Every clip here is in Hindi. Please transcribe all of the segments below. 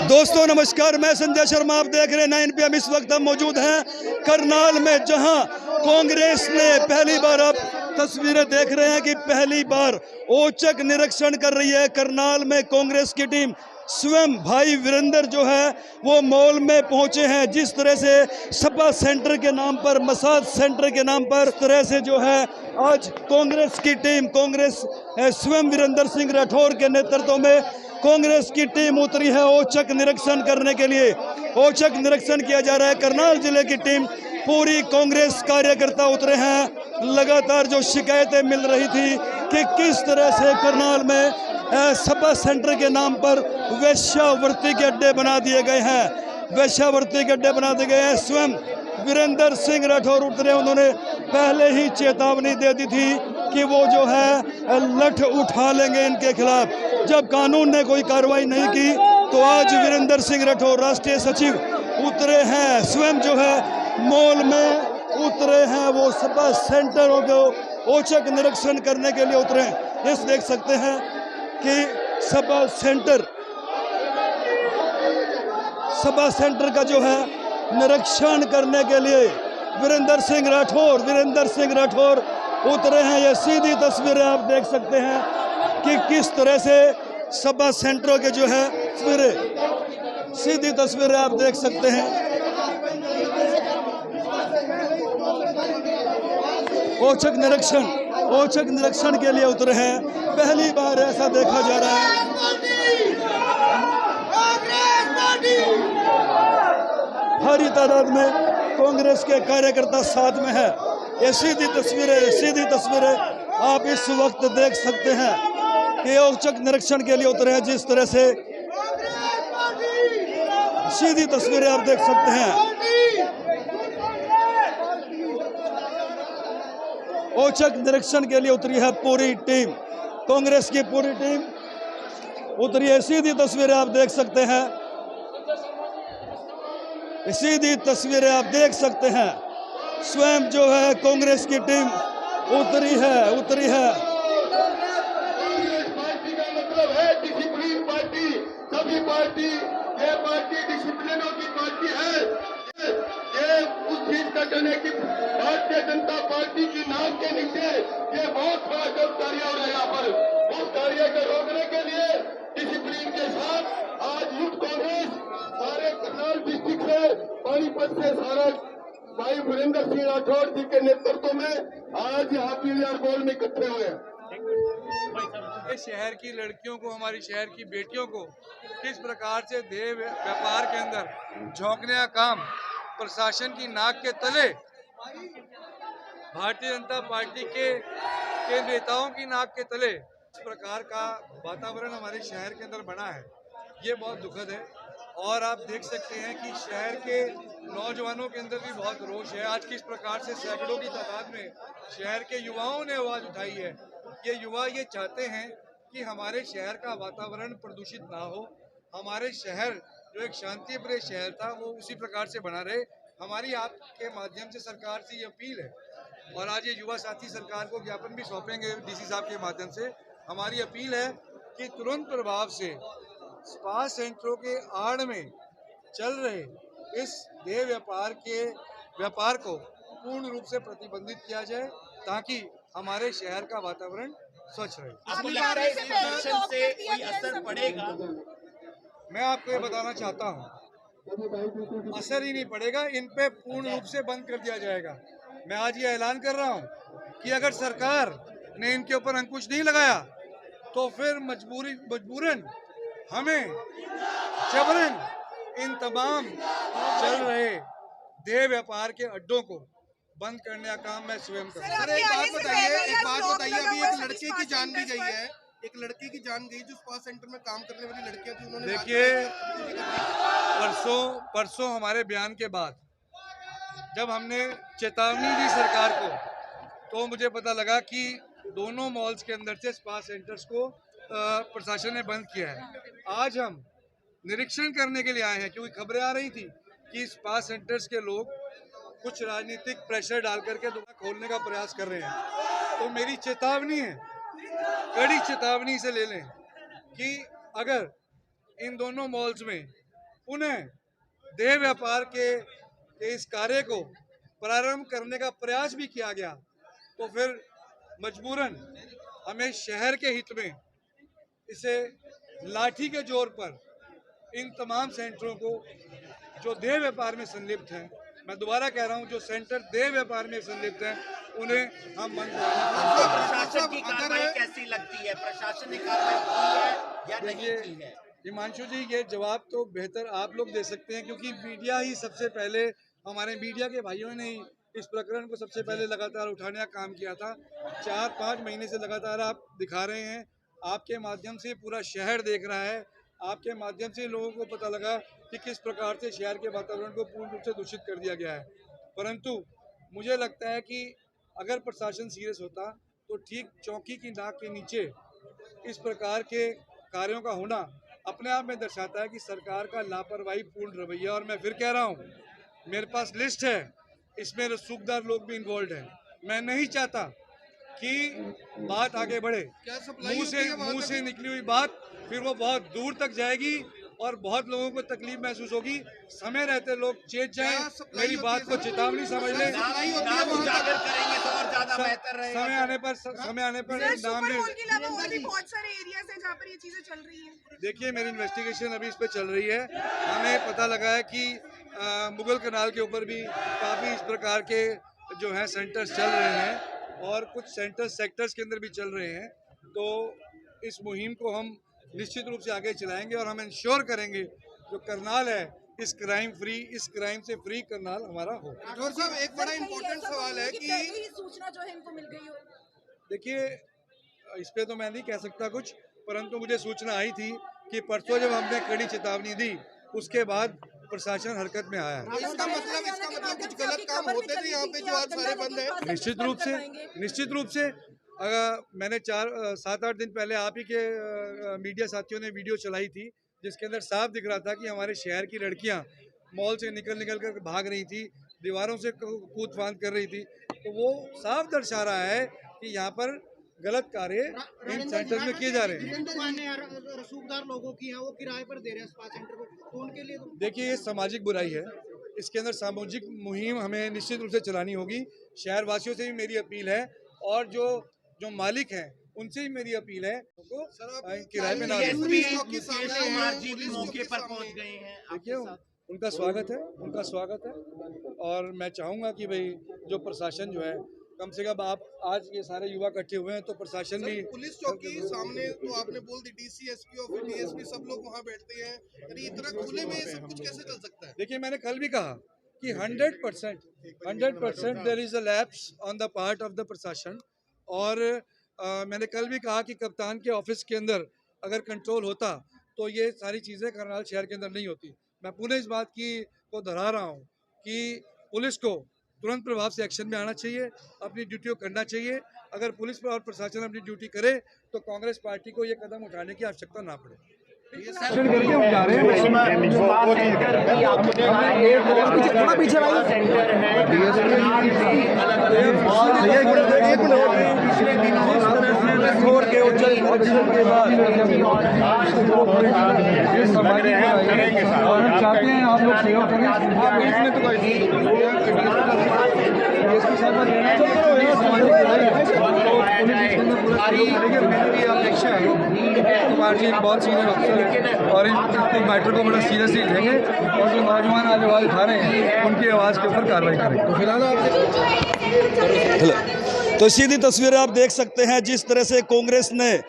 दोस्तों नमस्कार, मैं संजय शर्मा, आप देख रहे हैं 9 PM। इस वक्त हम मौजूद हैं करनाल में, जहां कांग्रेस ने पहली बार, आप तस्वीरें देख रहे हैं कि पहली बार औचक निरीक्षण कर रही है करनाल में कांग्रेस की टीम। स्वयं भाई वीरेंद्र जो है वो मॉल में पहुंचे हैं। जिस तरह से सपा सेंटर के नाम पर, मसाज सेंटर के नाम पर, तरह से जो है आज कांग्रेस की टीम, कांग्रेस स्वयं वीरेंद्र सिंह राठौर के नेतृत्व में कांग्रेस की टीम उतरी है औचक निरीक्षण करने के लिए। औचक निरीक्षण किया जा रहा है। करनाल जिले की टीम, पूरी कांग्रेस कार्यकर्ता उतरे हैं। लगातार जो शिकायतें मिल रही थी कि किस तरह से करनाल में सपा सेंटर के नाम पर वेश्यावृत्ति के अड्डे बना दिए गए हैं, वेश्यावृत्ति के अड्डे बना दिए गए हैं। स्वयं वीरेंद्र सिंह राठौर उतरे, उन्होंने पहले ही चेतावनी दे दी थी कि वो जो है लठ उठा लेंगे इनके खिलाफ जब कानून ने कोई कार्रवाई नहीं की। तो आज वीरेंद्र सिंह राठौर राष्ट्रीय सचिव उतरे हैं, स्वयं जो है मॉल में उतरे हैं, वो सपा सेंटरों को औचक निरीक्षण करने के लिए उतरे हैं। इस देख सकते हैं कि सपा सेंटर का जो है निरीक्षण करने के लिए वीरेंद्र सिंह राठौर उतरे हैं। ये सीधी तस्वीरें आप देख सकते हैं कि किस तरह से सपा सेंटरों के जो है सीधी तस्वीरें आप देख सकते हैं। औचक निरीक्षण के लिए उतरे हैं। पहली बार ऐसा देखा जा रहा है। भारी तादाद में कांग्रेस के कार्यकर्ता साथ में है। ये सीधी तस्वीरें आप इस वक्त देख सकते हैं कि औचक निरीक्षण के लिए उतरे हैं। जिस तरह से सीधी तस्वीरें आप देख सकते हैं। औचक निरीक्षण के लिए उतरी है पूरी टीम, कांग्रेस की पूरी टीम उतरी है। सीधी तस्वीरें आप देख सकते हैं, सीधी तस्वीरें आप देख सकते हैं। स्वयं जो है कांग्रेस की टीम उतरी है। पार्टी का मतलब है डिसिप्लिन पार्टी। सभी पार्टी, ये पार्टी डिसिप्लिनों की पार्टी है। ये उस चीज का कहने की भारतीय जनता पार्टी की नाम के नीचे ये बहुत बड़ा गलत कार्य हो रहा है। यहाँ पर उस कार्य को रोकने के लिए डिसिप्लिन के साथ आज यूथ कांग्रेस सारे करनाल डिस्ट्रिक्ट से, पानीपत से, सारा भाई वीरेंद्र सिंह राठौर जी के नेतृत्व में आज यहाँ पीवीआर मॉल में इकट्ठे हुए हैं। शहर की लड़कियों को, हमारी शहर की बेटियों को किस प्रकार से देह व्यापार के अंदर झोंकने का काम प्रशासन की नाक के तले, भारतीय जनता पार्टी के नेताओं की नाक के तले इस प्रकार का वातावरण हमारे शहर के अंदर बना है, ये बहुत दुखद है। और आप देख सकते हैं कि शहर के नौजवानों के अंदर भी बहुत रोष है। आज किस प्रकार से सैकड़ों की तादाद में शहर के युवाओं ने आवाज उठाई है। ये युवा ये चाहते हैं कि हमारे शहर का वातावरण प्रदूषित ना हो, हमारे शहर जो एक शांतिप्रिय शहर था वो उसी प्रकार से बना रहे। हमारी आपके माध्यम से सरकार से ये अपील है, और आज ये युवा साथी सरकार को ज्ञापन भी सौंपेंगे डीसी साहब के माध्यम से। हमारी अपील है कि तुरंत प्रभाव से स्पा सेंटरों के आड़ में चल रहे इस देह व्यापार को पूर्ण रूप से प्रतिबंधित किया जाए, ताकि हमारे शहर का वातावरण स्वच्छ रहे। से कोई असर पड़ेगा? मैं आपको ये बताना चाहता हूँ, असर ही नहीं पड़ेगा, इन पे पूर्ण रूप से बंद कर दिया जाएगा। मैं आज ये ऐलान कर रहा हूँ कि अगर सरकार ने इनके ऊपर अंकुश नहीं लगाया तो फिर मजबूरन हमें जबरन इन तमाम चल रहे देह व्यापार के अड्डों को बंद करने का काम मैं स्वयं करूँगा। सर, एक बात बताइए, अभी एक लड़के की जान भी गई है, जो स्पा सेंटर में काम करने वाली लड़कियां थी, उन्होंने देखिए, परसों हमारे बयान के बाद जब हमने चेतावनी दी सरकार को, तो मुझे पता लगा कि दोनों मॉल्स के अंदर से स्पा सेंटर्स को प्रशासन ने बंद किया है। आज हम निरीक्षण करने के लिए आए हैं, क्योंकि खबरें आ रही थी कि स्पा सेंटर्स के लोग कुछ राजनीतिक प्रेशर डाल करके दोबारा खोलने का प्रयास कर रहे हैं। तो मेरी चेतावनी है, कड़ी चेतावनी से ले लें कि अगर इन दोनों मॉल्स में पुनः देह व्यापार के इस कार्य को प्रारंभ करने का प्रयास भी किया गया, तो फिर मजबूरन हमें शहर के हित में इसे लाठी के जोर पर इन तमाम सेंटरों को जो देह व्यापार में संलिप्त हैं, मैं दोबारा कह रहा हूं, जो सेंटर देह व्यापार में संलिप्त हैं, उन्हें हम बंद कराएंगे। प्रशासन की कार्रवाई कैसी लगती है? प्रशासन ने कार्रवाई की है या नहीं की है? हिमांशु जी, ये जवाब तो बेहतर आप लोग दे सकते हैं, क्योंकि मीडिया ही सबसे पहले, हमारे मीडिया के भाइयों ने ही इस प्रकरण को सबसे पहले लगातार उठाने का काम किया था। 4-5 महीने से लगातार आप दिखा रहे हैं, आपके माध्यम से पूरा शहर देख रहा है, आपके माध्यम से लोगों को पता लगा कि किस प्रकार से शहर के वातावरण को पूर्ण रूप से दूषित कर दिया गया है। परंतु मुझे लगता है कि अगर प्रशासन सीरियस होता तो ठीक चौकी की नाक के नीचे इस प्रकार के कार्यों का होना अपने आप में दर्शाता है कि सरकार का लापरवाही पूर्ण रवैया। और मैं फिर कह रहा हूँ, मेरे पास लिस्ट है, इसमें रसूखदार लोग भी इन्वॉल्व हैं। मैं नहीं चाहता कि बात आगे बढ़े, मुंह से निकली हुई बात फिर वो बहुत दूर तक जाएगी और बहुत लोगों को तकलीफ महसूस होगी। समय रहते लोग चेत जाएं, मेरी बात को चेतावनी समझ लें। नाम उजागर करेंगे तो और ज्यादा बेहतर रहेगा। समय आने पर नाम भी। बहुत सारे एरियाज हैं जहाँ पर ये चीजें चल रही हैं। देखिए, मेरी इन्वेस्टिगेशन अभी इस पे चल रही है। हमें पता लगा है कि मुगल कनाल के ऊपर भी काफ़ी इस प्रकार के जो हैं सेंटर्स चल रहे हैं और कुछ सेक्टर्स के अंदर भी चल रहे हैं। तो इस मुहिम को हम निश्चित रूप से आगे चलाएंगे और हम इंश्योर करेंगे जो करनाल है इस क्राइम से फ्री करनाल हमारा हो। राठौर साहब, एक बड़ा इम्पोर्टेंट सवाल है कि सूचना जो है इनको मिल गई हो। देखिए, इस पे तो मैं नहीं कह सकता कुछ, परंतु मुझे सूचना आई थी कि परसों जब हमने कड़ी चेतावनी दी उसके बाद प्रशासन हरकत में आया है। इसका मतलब कुछ गलत काम होते थे यहाँ पे जो आज सारे बंद है। निश्चित रूप से मैंने 7-8 दिन पहले आप ही के मीडिया साथियों ने वीडियो चलाई थी जिसके अंदर साफ दिख रहा था कि हमारे शहर की लड़कियां मॉल से निकल कर भाग रही थी, दीवारों से कूद फांद कर रही थी। तो वो साफ दर्शा रहा है कि यहाँ पर गलत कार्य इन सेंटर्स में किए जा रहे हैं। रसूखदार लोगों की है, वो किराए पर दे रहे हैं स्पा सेंटर को, तो उनके लिए देखिए, ये सामाजिक बुराई है, इसके अंदर सामाजिक मुहिम हमें निश्चित रूप से चलानी होगी। शहर वासियों से भी मेरी अपील है और जो मालिक हैं उनसे ही मेरी अपील है तो किराए पे ना दें। मौके पर पहुंच गए हैं। देखिए, उनका स्वागत है और मैं चाहूँगा कि भाई जो प्रशासन जो है, कम से कम आप आज ये सारे युवा इकट्ठे हुए हैं तो प्रशासन भी पुलिस चौकी सामने तो आपने बोल दी, डीसी, एसपी और फिर डीएसपी सब लोग वहाँ बैठते हैं, यानी इतना खुले में ये सब कुछ कैसे चल सकता है? देखिए, मैंने कल भी कहा कि 100% there is a lapse on the part of the प्रशासन। और मैंने कल भी कहा कि कप्तान के ऑफिस के अंदर अगर कंट्रोल होता तो ये सारी चीज़ें करनाल शहर के अंदर नहीं होती। मैं पुनः इस बात को दोहरा रहा हूँ कि पुलिस को तुरंत प्रभाव से एक्शन में आना चाहिए, अपनी ड्यूटी को करना चाहिए। अगर पुलिस और प्रशासन अपनी ड्यूटी करे तो कांग्रेस पार्टी को ये कदम उठाने की आवश्यकता ना पड़े। पार्टी बहुत सीनियर अफसर और इस मैटर को बड़ा सीरियसली लेंगे और जो नौजवान आज आवाज़ उठा रहे हैं उनकी आवाज़ के ऊपर कार्रवाई करेंगे। तो फिलहाल तो सीधी तस्वीरें आप देख सकते हैं जिस तरह से कांग्रेस ने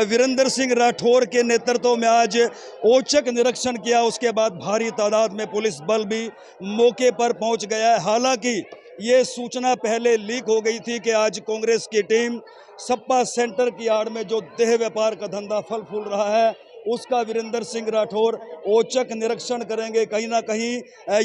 वीरेंद्र सिंह राठौर के नेतृत्व में आज औचक निरीक्षण किया, उसके बाद भारी तादाद में पुलिस बल भी मौके पर पहुंच गया है। हालांकि ये सूचना पहले लीक हो गई थी कि आज कांग्रेस की टीम सप्पा सेंटर की आड़ में जो देह व्यापार का धंधा फल फूल रहा है उसका वीरेंद्र सिंह राठौर औचक निरीक्षण करेंगे। कहीं ना कहीं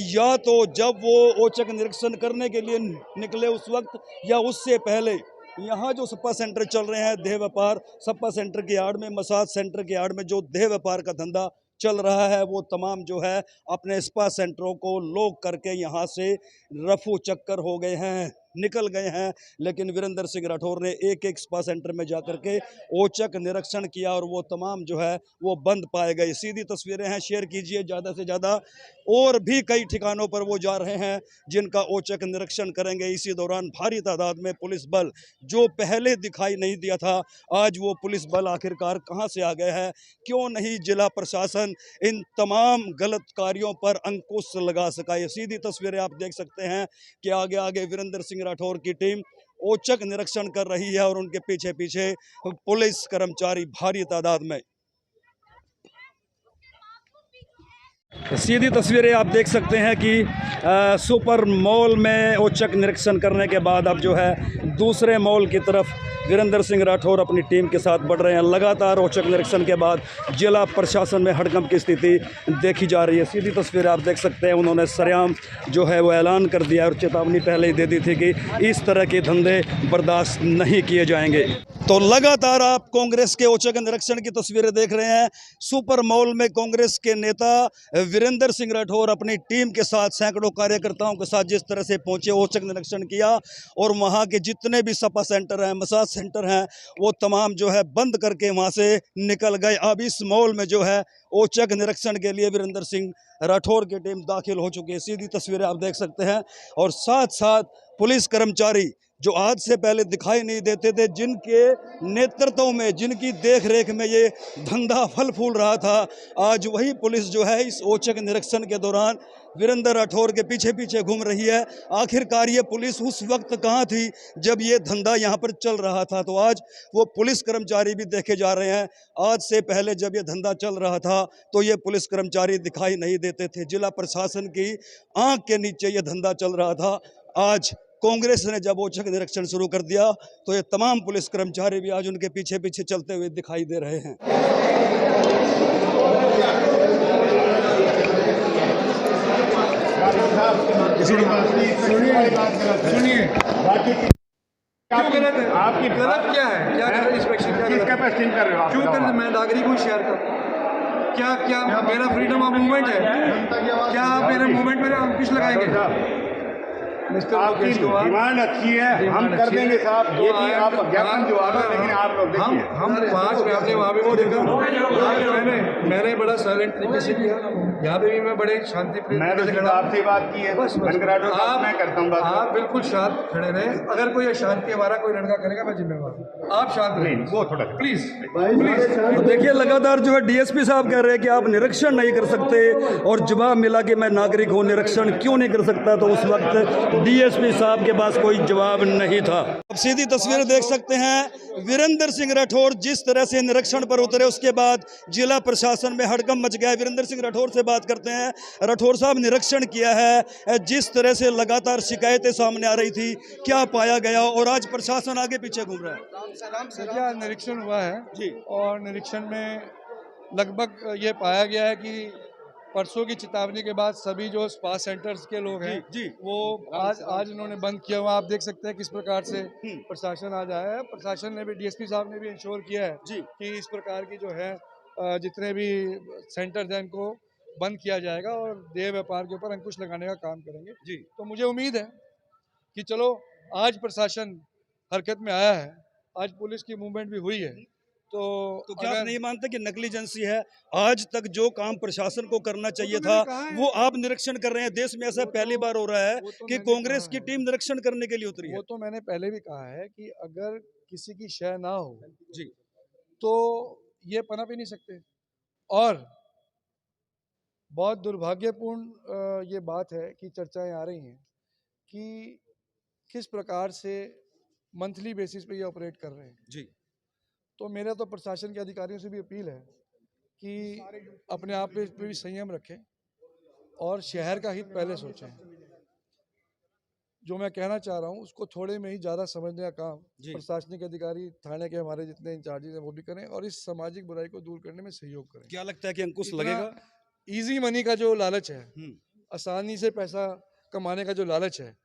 या तो जब वो औचक निरीक्षण करने के लिए निकले उस वक्त या उससे पहले यहाँ जो सप्पा सेंटर चल रहे हैं देह व्यापार, सप्पा सेंटर की आड़ में, मसाज सेंटर की आड़ में जो देह व्यापार का धंधा चल रहा है वो तमाम जो है अपने स्पा सेंटरों को लॉक करके यहाँ से रफू चक्कर हो गए हैं। निकल गए हैं, लेकिन वीरेंद्र सिंह राठौर ने एक एक स्पा सेंटर में जाकर के औचक निरीक्षण किया और वो तमाम जो है वो बंद पाए गए। सीधी तस्वीरें हैं, शेयर कीजिए ज़्यादा से ज़्यादा। और भी कई ठिकानों पर वो जा रहे हैं जिनका औचक निरीक्षण करेंगे। इसी दौरान भारी तादाद में पुलिस बल, जो पहले दिखाई नहीं दिया था, आज वो पुलिस बल आखिरकार कहां से आ गए हैं? क्यों नहीं जिला प्रशासन इन तमाम गलत कार्यों पर अंकुश लगा सका? ये सीधी तस्वीरें आप देख सकते हैं कि आगे आगे वीरेंद्र सिंह राठौर की टीम औचक निरीक्षण कर रही है और उनके पीछे पीछे पुलिस कर्मचारी भारी तादाद में। सीधी तस्वीरें आप देख सकते हैं कि सुपर मॉल में औचक निरीक्षण करने के बाद अब जो है दूसरे मॉल की तरफ वीरेंद्र सिंह राठौर अपनी टीम के साथ बढ़ रहे हैं। लगातार औचक निरीक्षण के बाद जिला प्रशासन में हड़कंप की स्थिति देखी जा रही है। सीधी तस्वीरें आप देख सकते हैं, उन्होंने सरेआम जो है वो ऐलान कर दिया और चेतावनी पहले ही दे दी थी कि इस तरह के धंधे बर्दाश्त नहीं किए जाएंगे। तो लगातार आप कांग्रेस के औचक निरीक्षण की तस्वीरें देख रहे हैं। सुपर मॉल में कांग्रेस के नेता वीरेंद्र सिंह राठौर अपनी टीम के साथ, सैकड़ों कार्यकर्ताओं के साथ जिस तरह से पहुंचे, औचक निरीक्षण किया और वहां के जितने भी सपा सेंटर हैं, मसाज सेंटर हैं, वो तमाम जो है बंद करके वहां से निकल गए। अब इस मॉल में जो है औचक निरीक्षण के लिए वीरेंद्र सिंह राठौर की टीम दाखिल हो चुकी है। सीधी तस्वीरें आप देख सकते हैं। और साथ साथ पुलिस कर्मचारी जो आज से पहले दिखाई नहीं देते थे, जिनके नेतृत्व में, जिनकी देखरेख में ये धंधा फल फूल रहा था, आज वही पुलिस जो है इस औचक निरीक्षण के दौरान वीरेंद्र राठौर के पीछे पीछे घूम रही है। आखिरकार ये पुलिस उस वक्त कहाँ थी जब ये धंधा यहाँ पर चल रहा था? तो आज वो पुलिस कर्मचारी भी देखे जा रहे हैं। आज से पहले जब ये धंधा चल रहा था तो ये पुलिस कर्मचारी दिखाई नहीं देते थे। जिला प्रशासन की आंख के नीचे ये धंधा चल रहा था। आज कांग्रेस ने जब औचक निरीक्षण शुरू कर दिया तो ये तमाम पुलिस कर्मचारी भी आज उनके पीछे पीछे चलते हुए दिखाई दे रहे हैं। सुनिए, क्यों गलत है? आपकी गलत क्या है? क्या गलत इंस्पेक्शन क्या किसका पेस्टिंग कर रहे हो आप? क्यों कर? मैं नागरिक हूँ शहर का। क्या क्या मेरा फ्रीडम ऑफ मूवमेंट है? क्या आप मेरे मूवमेंट में अंकुश लगाएंगे? आपकी डिमांड अच्छी है, हम कर देंगे साहब। ये भी आप ज्ञापन जो आ रहा है, लेकिन आप लोग देखिए, हम पाँच में आपने वहाँ भी वो देखा, मैंने बड़ा साइलेंट तरीके से किया, यहाँ पे भी मैं बड़े शांति मैं तो आपसे बात की है, बस मैं करता हूँ। आप बिल्कुल शांत खड़े रहे। अगर कोई अशांति हमारा कोई लड़का करेगा मैं जिम्मेवार। आप शांत रहिए, वो थोड़ा प्लीज। तो देखिए, लगातार जो है डीएसपी साहब कह रहे हैं कि आप निरीक्षण नहीं कर सकते, और जवाब मिला कि मैं नागरिक हूँ, निरीक्षण क्यों नहीं कर सकता? तो उस वक्त डीएसपी साहब के पास कोई जवाब नहीं था। अब सीधी तस्वीर देख सकते हैं, वीरेंद्र सिंह राठौर जिस तरह से निरीक्षण पर उतरे, उसके बाद जिला प्रशासन में हड़कंप मच गया। वीरेंद्र सिंह राठौर से बात करते हैं। राठौर साहब, निरीक्षण किया है, जिस तरह से लगातार शिकायतें सामने आ रही थी, क्या पाया गया और आज प्रशासन आगे पीछे घूम रहा है? क्या निरीक्षण हुआ है जी, और निरीक्षण में लगभग ये पाया गया है कि परसों की चेतावनी के बाद सभी जो स्पा सेंटर्स के लोग हैं जी, वो आज इन्होंने बंद किया हुआ। आप देख सकते हैं किस प्रकार से प्रशासन आज आया है। प्रशासन ने भी, डीएसपी साहब ने भी इंश्योर किया है जी कि इस प्रकार की जो है जितने भी सेंटर्स हैं इनको बंद किया जाएगा और देह व्यापार के ऊपर अंकुश लगाने का काम करेंगे जी। तो मुझे उम्मीद है कि चलो आज प्रशासन हरकत में आया है, आज पुलिस की मूवमेंट भी हुई है। तो क्या आप नहीं मानते कि नेग्लिजेंसी है? आज तक जो काम प्रशासन को करना चाहिए था वो आप निरीक्षण कर रहे हैं। देश में ऐसा पहली बार हो रहा है कि कांग्रेस की टीम निरीक्षण करने के लिए उतरी है। वो तो मैंने पहले भी कहा है कि अगर किसी की शय ना हो जी तो ये पनप ही नहीं सकते। और बहुत दुर्भाग्यपूर्ण ये बात है कि चर्चाएं आ रही हैं कि किस प्रकार से मंथली बेसिस पे ये ऑपरेट कर रहे हैं जी। तो मेरा तो प्रशासन के अधिकारियों से भी अपील है कि अपने आप पे भी संयम रखें और शहर का हित पहले सोचें। जो मैं कहना चाह रहा हूँ उसको थोड़े में ही ज़्यादा समझने का काम प्रशासनिक अधिकारी, थाने के हमारे जितने इंचार्जेस हैं वो भी करें और इस सामाजिक बुराई को दूर करने में सहयोग करें। क्या लगता है कि अंकुश लगेगा? इजी मनी का जो लालच है, आसानी से पैसा कमाने का जो लालच है,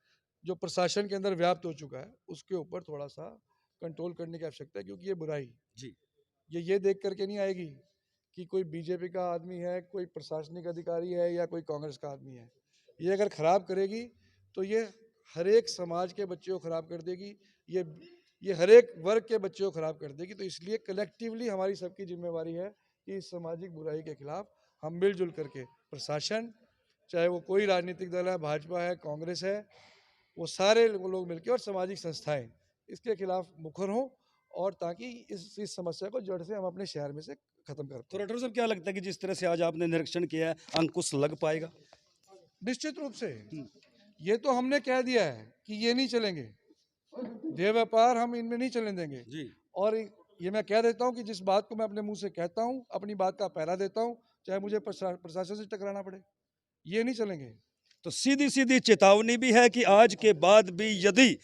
जो प्रशासन के अंदर व्याप्त हो चुका है, उसके ऊपर थोड़ा सा कंट्रोल करने की आवश्यकता है। क्योंकि ये बुराई जी ये देख करके नहीं आएगी कि कोई बीजेपी का आदमी है, कोई प्रशासनिक अधिकारी है या कोई कांग्रेस का आदमी है। ये अगर खराब करेगी तो ये हर एक समाज के बच्चे को खराब कर देगी, ये हर एक वर्ग के बच्चे को खराब कर देगी। तो इसलिए कलेक्टिवली हमारी सबकी जिम्मेवारी है कि इस सामाजिक बुराई के खिलाफ हम मिलजुल करके प्रशासन, चाहे वो कोई राजनीतिक दल है, भाजपा है, कांग्रेस है, वो सारे लोग मिलकर और सामाजिक संस्थाएं इसके खिलाफ मुखर हों, और ताकि इस समस्या को जड़ से हम अपने शहर में से खत्म कर तो पाएं। राठौर साहब, क्या लगता है कि जिस तरह से आज आपने निरीक्षण किया है, अंकुश लग पाएगा? निश्चित रूप से ये तो हमने कह दिया है कि ये नहीं चलेंगे, देह व्यापार हम इनमें नहीं चलने देंगे जी। और ये मैं कह देता हूं कि जिस बात को मैं अपने मुंह से कहता हूं, अपनी बात का पहरा देता हूं, चाहे मुझे प्रशासन से टकराना पड़े, ये नहीं चलेंगे। तो सीधी सीधी चेतावनी भी है कि आज के बाद भी यदि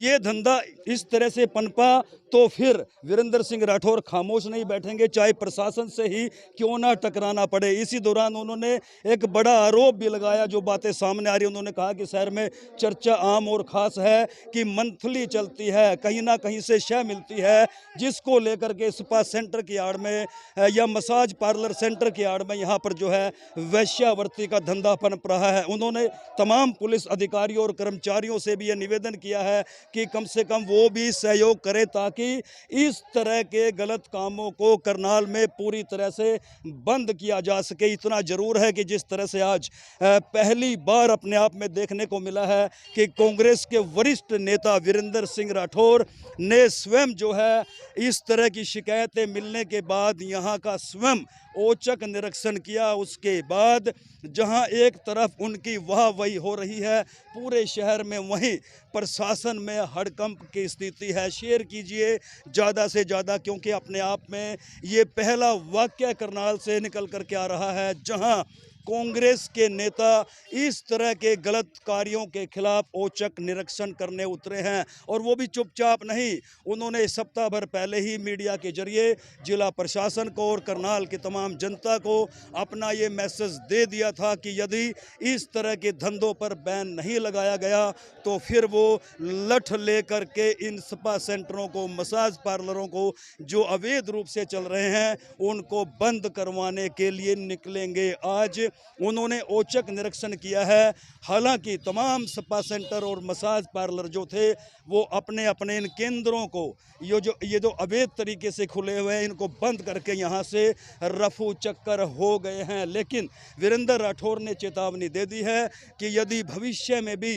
ये धंधा इस तरह से पनपा तो फिर वीरेंद्र सिंह राठौर खामोश नहीं बैठेंगे, चाहे प्रशासन से ही क्यों ना टकराना पड़े। इसी दौरान उन्होंने एक बड़ा आरोप भी लगाया, जो बातें सामने आ रही, उन्होंने कहा कि शहर में चर्चा आम और खास है कि मंथली चलती है, कहीं ना कहीं से शय मिलती है, जिसको लेकर के स्पा सेंटर की आड़ में या मसाज पार्लर सेंटर की आड़ में यहाँ पर जो है वैश्यावृत्ति का धंधा पनप रहा है। उन्होंने तमाम पुलिस अधिकारियों और कर्मचारियों से भी यह निवेदन किया है कि कम से कम वो भी सहयोग करें, ताकि इस तरह के गलत कामों को करनाल में पूरी तरह से बंद किया जा सके। इतना जरूर है कि जिस तरह से आज पहली बार अपने आप में देखने को मिला है कि कांग्रेस के वरिष्ठ नेता वीरेंद्र सिंह राठौर ने स्वयं जो है इस तरह की शिकायतें मिलने के बाद यहाँ का स्वयं औचक निरीक्षण किया। उसके बाद जहां एक तरफ उनकी वाहवाही हो रही है पूरे शहर में, वहीं प्रशासन में हड़कंप की स्थिति है। शेयर कीजिए ज़्यादा से ज़्यादा, क्योंकि अपने आप में ये पहला वाक़या करनाल से निकल कर के आ रहा है जहां कांग्रेस के नेता इस तरह के गलत कार्यों के खिलाफ औचक निरीक्षण करने उतरे हैं, और वो भी चुपचाप नहीं। उन्होंने सप्ताह भर पहले ही मीडिया के जरिए जिला प्रशासन को और करनाल की तमाम जनता को अपना ये मैसेज दे दिया था कि यदि इस तरह के धंधों पर बैन नहीं लगाया गया तो फिर वो लठ लेकर के इन स्पा सेंटरों को, मसाज पार्लरों को जो अवैध रूप से चल रहे हैं, उनको बंद करवाने के लिए निकलेंगे। आज उन्होंने औचक निरीक्षण किया है। हालांकि तमाम स्पा सेंटर और मसाज पार्लर जो थे वो अपने अपने इन केंद्रों को ये जो अवैध तरीके से खुले हुए हैं, इनको बंद करके यहाँ से रफू चक्कर हो गए हैं। लेकिन वीरेंद्र राठौर ने चेतावनी दे दी है कि यदि भविष्य में भी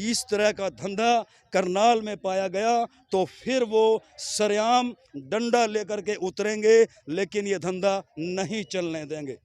इस तरह का धंधा करनाल में पाया गया तो फिर वो सरेआम डंडा लेकर के उतरेंगे, लेकिन ये धंधा नहीं चलने देंगे।